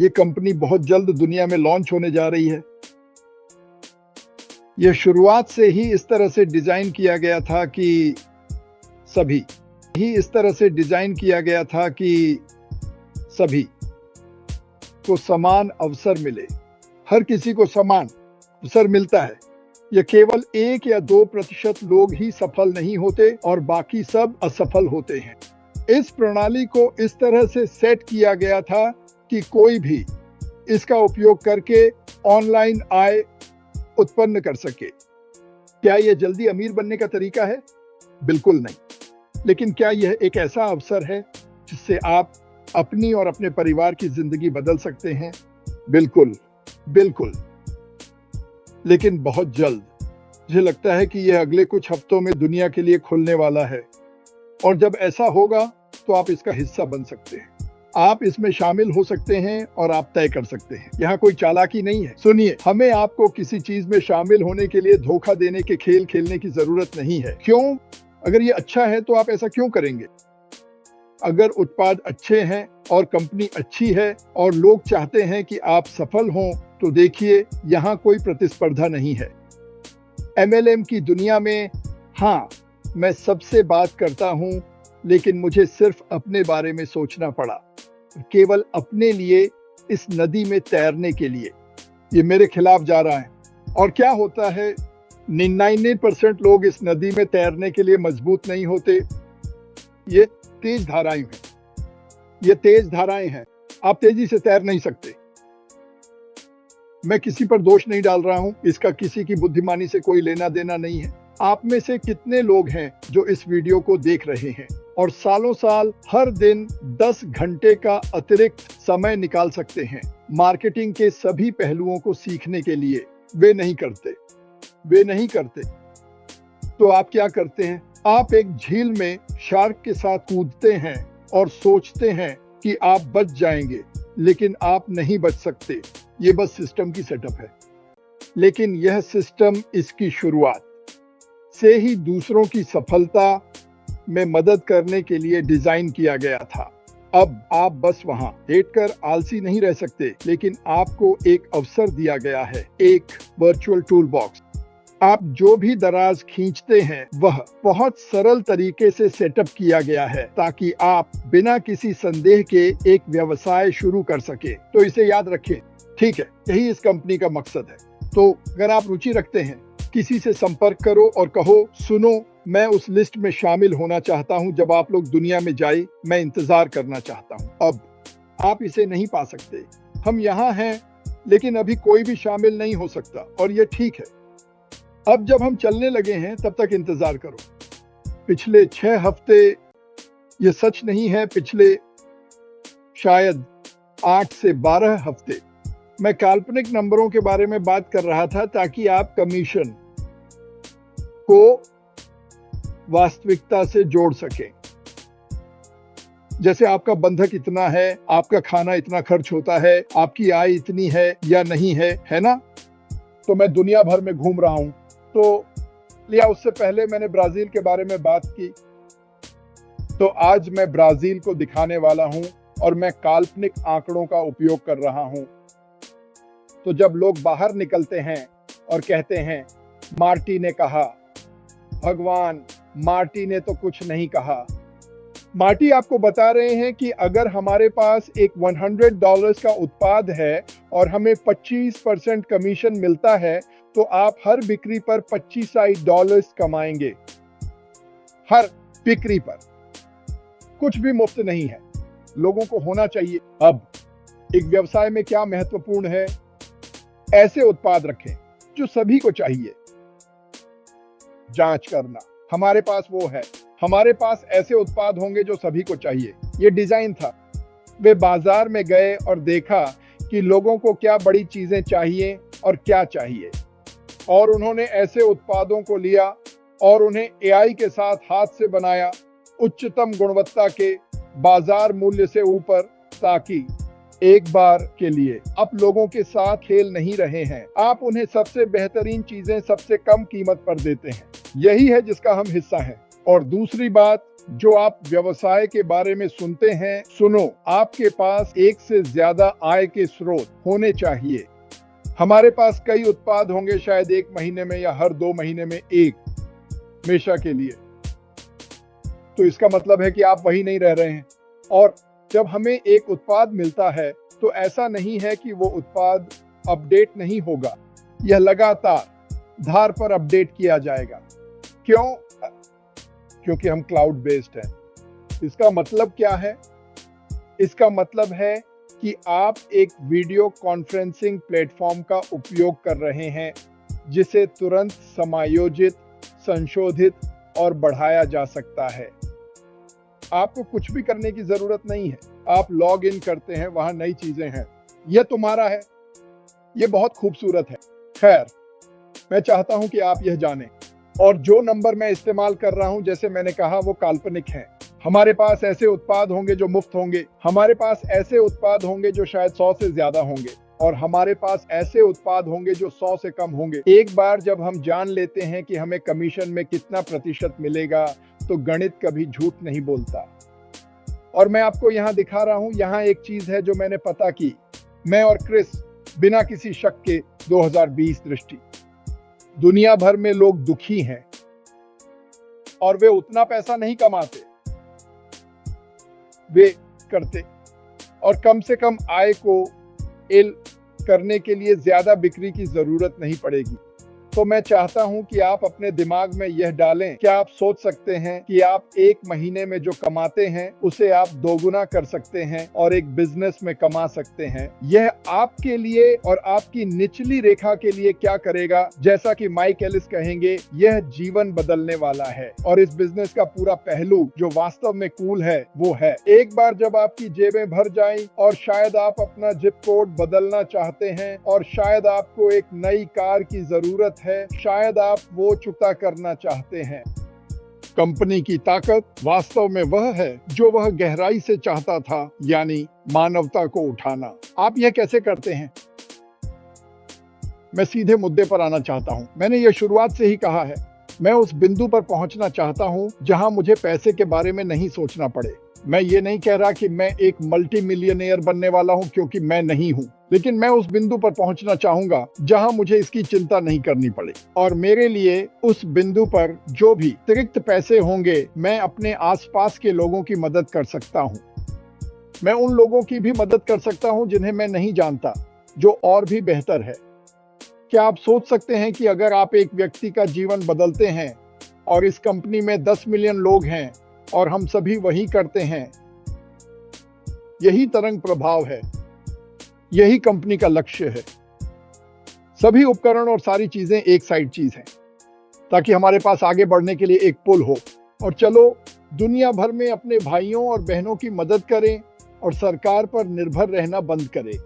ये कंपनी बहुत जल्द दुनिया में लॉन्च होने जा रही है। यह शुरुआत से ही इस तरह से डिजाइन किया गया था कि सभी को समान अवसर मिले। हर किसी को समान अवसर मिलता है। यह केवल 1 या 2% लोग ही सफल नहीं होते और बाकी सब असफल होते हैं। इस प्रणाली को इस तरह से सेट किया गया था कि कोई भी इसका उपयोग करके ऑनलाइन आय उत्पन्न कर सके। क्या यह जल्दी अमीर बनने का तरीका है? बिल्कुल नहीं। लेकिन क्या यह एक ऐसा अवसर है जिससे आप अपनी और अपने परिवार की जिंदगी बदल सकते हैं? बिल्कुल, बिल्कुल। लेकिन बहुत जल्द। मुझे लगता है कि यह अगले कुछ हफ्तों में दुनिया के लिए खुलने वाला है और जब ऐसा होगा तो आप इसका हिस्सा बन सकते हैं। आप इसमें शामिल हो सकते हैं और आप तय कर सकते हैं। यहाँ कोई चालाकी नहीं है। सुनिए, हमें आपको किसी चीज में शामिल होने के लिए धोखा देने के खेल खेलने की जरूरत नहीं है। क्यों? अगर ये अच्छा है तो आप ऐसा क्यों करेंगे? अगर उत्पाद अच्छे हैं और कंपनी अच्छी है और लोग चाहते हैं कि आप सफल हों, तो देखिए, यहाँ कोई प्रतिस्पर्धा नहीं है। MLM की दुनिया में हाँ, मैं सबसे बात करता हूँ, लेकिन मुझे सिर्फ अपने बारे में सोचना पड़ा, केवल अपने लिए, इस नदी में तैरने के लिए। ये मेरे खिलाफ जा रहा है। और क्या होता है, 99% लोग इस नदी में तैरने के लिए मजबूत नहीं होते। ये तेज धाराएं हैं। आप तेजी से तैर नहीं सकते। मैं किसी पर दोष नहीं डाल रहा हूं। इसका किसी की बुद्धिमानी से कोई लेना देना नहीं है। आप में से कितने लोग हैं जो इस वीडियो को देख रहे हैं और सालों साल हर दिन 10 घंटे का अतिरिक्त समय निकाल सकते हैं मार्केटिंग के सभी पहलुओं को सीखने के लिए? वे नहीं करते। तो आप क्या करते हैं? आप एक झील में शार्क के साथ कूदते हैं और सोचते हैं कि आप बच जाएंगे, लेकिन आप नहीं बच सकते। ये बस सिस्टम की सेटअप है। लेकिन यह सिस्टम इसकी शुरुआत से ही दूसरों की सफलता में मदद करने के लिए डिजाइन किया गया था। अब आप बस वहां लेटकर आलसी नहीं रह सकते, लेकिन आपको एक अवसर दिया गया है, एक वर्चुअल टूल बॉक्स। आप जो भी दराज खींचते हैं वह बहुत सरल तरीके से सेटअप किया गया है ताकि आप बिना किसी संदेह के एक व्यवसाय शुरू कर सके। तो इसे याद रखें, ठीक है? यही इस कंपनी का मकसद है। तो अगर आप रुचि रखते हैं, किसी से संपर्क करो और कहो, सुनो, मैं उस लिस्ट में शामिल होना चाहता हूं जब आप लोग दुनिया में जाए। मैं इंतजार करना चाहता हूं। अब आप इसे नहीं पा सकते। हम यहाँ हैं, लेकिन अभी कोई भी शामिल नहीं हो सकता और ये ठीक है। अब जब हम चलने लगे हैं, तब तक इंतजार करो। पिछले 6 हफ्ते, ये सच नहीं है, पिछले शायद 8 से 12 हफ्ते मैं काल्पनिक नंबरों के बारे में बात कर रहा था ताकि आप कमीशन को वास्तविकता से जोड़ सकें। जैसे आपका बंधक इतना है, आपका खाना इतना खर्च होता है, आपकी आय इतनी है या नहीं है ना? तो मैं दुनिया भर में घूम रहा हूं। तो लिया, उससे पहले मैंने ब्राजील के बारे में बात की। तो आज मैं ब्राजील को दिखाने वाला हूं और मैं काल्पनिक आंकड़ों का उपयोग कर रहा हूं। तो जब लोग बाहर निकलते हैं और कहते हैं, मार्टी ने कहा, भगवान, मार्टी ने तो कुछ नहीं कहा। मार्टी आपको बता रहे हैं कि अगर हमारे पास एक $100 का उत्पाद है और हमें 25% कमीशन मिलता है, तो आप हर बिक्री पर $25 कमाएंगे। हर बिक्री पर। कुछ भी मुफ्त नहीं है, लोगों को होना चाहिए। अब एक व्यवसाय में क्या महत्वपूर्ण है? ऐसे उत्पाद रखें जो सभी को चाहिए। जांच करना, हमारे पास वो है। हमारे पास ऐसे उत्पाद होंगे जो सभी को चाहिए। ये डिजाइन था। वे बाजार में गए और देखा कि लोगों को क्या बड़ी चीजें चाहिए और क्या चाहिए, और उन्होंने ऐसे उत्पादों को लिया और उन्हें AI के साथ हाथ से बनाया, उच्चतम गुणवत्ता के, बाजार मूल्य से ऊपर, ताकि एक बार के लिए आप लोगों के साथ खेल नहीं रहे हैं। आप उन्हें सबसे बेहतरीन चीजें सबसे कम कीमत पर देते हैं। यही है जिसका हम हिस्सा हैं। और दूसरी बात, जो आप व्यवसाय के बारे में सुनते हैं, सुनो, आपके पास एक से ज्यादा आय के स्रोत होने चाहिए। हमारे पास कई उत्पाद होंगे, शायद 1 महीने में या हर 2 महीने में एक, हमेशा के लिए। तो इसका मतलब है कि आप वही नहीं रह रहे हैं। और जब हमें एक उत्पाद मिलता है तो ऐसा नहीं है कि वो उत्पाद अपडेट नहीं होगा, यह लगातार धार पर अपडेट किया जाएगा। क्यों? क्योंकि हम क्लाउड बेस्ड हैं। इसका मतलब क्या है? इसका मतलब है कि आप एक वीडियो कॉन्फ्रेंसिंग प्लेटफॉर्म का उपयोग कर रहे हैं जिसे तुरंत समायोजित, संशोधित और बढ़ाया जा सकता है। आपको कुछ भी करने की जरूरत नहीं है। आप लॉग इन करते हैं, वहां नई चीजें हैं, यह तुम्हारा है। यह बहुत खूबसूरत है। खैर, मैं चाहता हूं कि आप यह जानें। और जो नंबर मैं इस्तेमाल कर रहा हूं, जैसे मैंने कहा, वो काल्पनिक हैं। हमारे पास ऐसे उत्पाद होंगे जो मुफ्त होंगे, हमारे पास ऐसे उत्पाद होंगे जो शायद 100 से ज्यादा होंगे, और हमारे पास ऐसे उत्पाद होंगे जो 100 से कम होंगे। एक बार जब हम जान लेते हैं कि हमें कमीशन में कितना प्रतिशत मिलेगा, तो गणित कभी झूठ नहीं बोलता। और मैं आपको यहां दिखा रहा हूं, यहां एक चीज है जो मैंने पता की। मैं और क्रिस, बिना किसी शक के 2020 दृष्टि, दुनिया भर में लोग दुखी हैं और वे उतना पैसा नहीं कमाते, वे करते, और कम से कम आय को एल करने के लिए ज्यादा बिक्री की जरूरत नहीं पड़ेगी। तो मैं चाहता हूं कि आप अपने दिमाग में यह डालें, क्या आप सोच सकते हैं कि आप 1 महीने में जो कमाते हैं उसे आप दोगुना कर सकते हैं और एक बिजनेस में कमा सकते हैं? यह आपके लिए और आपकी निचली रेखा के लिए क्या करेगा? जैसा कि माइक एलिस कहेंगे, यह जीवन बदलने वाला है। और इस बिजनेस का पूरा पहलू जो वास्तव में कूल है, वो है, एक बार जब आपकी जेबें भर जाएं और शायद आप अपना जिप कोड बदलना चाहते हैं, और शायद आपको एक नई कार की जरूरत है, शायद आप वो चुकता करना चाहते हैं। कंपनी की ताकत वास्तव में वह है जो वह गहराई से चाहता था, यानी मानवता को उठाना। आप यह कैसे करते हैं? मैं सीधे मुद्दे पर आना चाहता हूं। मैंने यह शुरुआत से ही कहा है, मैं उस बिंदु पर पहुंचना चाहता हूं जहां मुझे पैसे के बारे में नहीं सोचना पड़े। मैं ये नहीं कह रहा कि मैं एक मल्टी मिलियनेयर बनने वाला हूं, क्योंकि मैं नहीं हूं, लेकिन मैं उस बिंदु पर पहुंचना चाहूंगा जहां मुझे इसकी चिंता नहीं करनी पड़े। और मेरे लिए उस बिंदु पर जो भी अतिरिक्त पैसे होंगे, मैं अपने आसपास के लोगों की मदद कर सकता हूं। मैं उन लोगों की भी मदद कर सकता हूं जिन्हें मैं नहीं जानता, जो और भी बेहतर है। क्या आप सोच सकते हैं कि अगर आप एक व्यक्ति का जीवन बदलते हैं, और इस कंपनी में 10 मिलियन लोग हैं और हम सभी वही करते हैं? यही तरंग प्रभाव है, यही कंपनी का लक्ष्य है। सभी उपकरण और सारी चीजें एक साइड चीज हैं, ताकि हमारे पास आगे बढ़ने के लिए एक पुल हो। और चलो दुनिया भर में अपने भाइयों और बहनों की मदद करें और सरकार पर निर्भर रहना बंद करें।